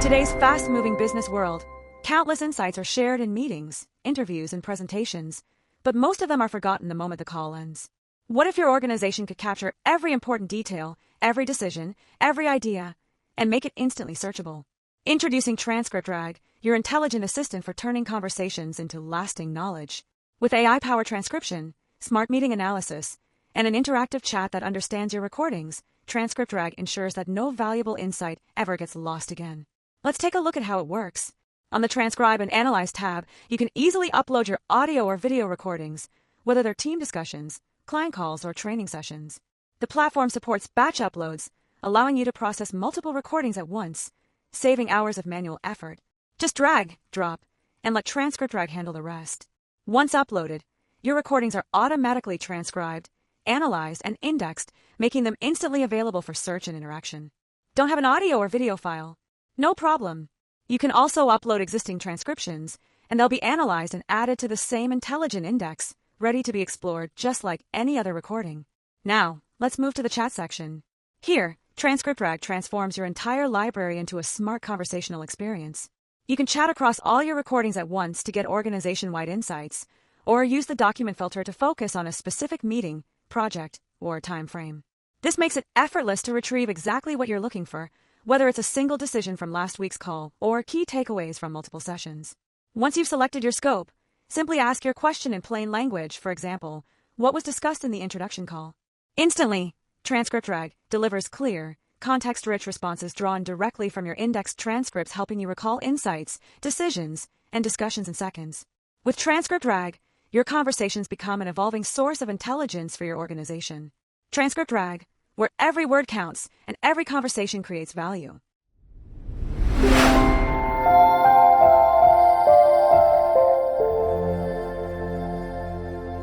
today's fast-moving business world, countless insights are shared in meetings, interviews, and presentations, but most of them are forgotten the moment the call ends. What if your organization could capture every important detail, every decision, every idea, and make it instantly searchable? Introducing Transcript-RAG, your intelligent assistant for turning conversations into lasting knowledge. With AI-powered transcription, smart meeting analysis, and an interactive chat that understands your recordings, Transcript-RAG ensures that no valuable insight ever gets lost again. Let's take a look at how it works. On the Transcribe and Analyze tab, you can easily upload your audio or video recordings, whether they're team discussions, client calls, or training sessions. The platform supports batch uploads, allowing you to process multiple recordings at once, saving hours of manual effort. Just drag, drop, and let Transcript-RAG handle the rest. Once uploaded, your recordings are automatically transcribed, analyzed, and indexed, making them instantly available for search and interaction. Don't have an audio or video file? No problem. You can also upload existing transcriptions, and they'll be analyzed and added to the same intelligent index, ready to be explored just like any other recording. Now, let's move to the chat section. Here, Transcript-RAG transforms your entire library into a smart conversational experience. You can chat across all your recordings at once to get organization-wide insights, or use the document filter to focus on a specific meeting, project, or time frame. This makes it effortless to retrieve exactly what you're looking for, whether it's a single decision from last week's call or key takeaways from multiple sessions. Once you've selected your scope, simply ask your question in plain language, for example, what was discussed in the introduction call? Instantly, Transcript-RAG delivers clear, context-rich responses drawn directly from your indexed transcripts, helping you recall insights, decisions, and discussions in seconds. With Transcript-RAG, your conversations become an evolving source of intelligence for your organization. Transcript-RAG, where every word counts and every conversation creates value.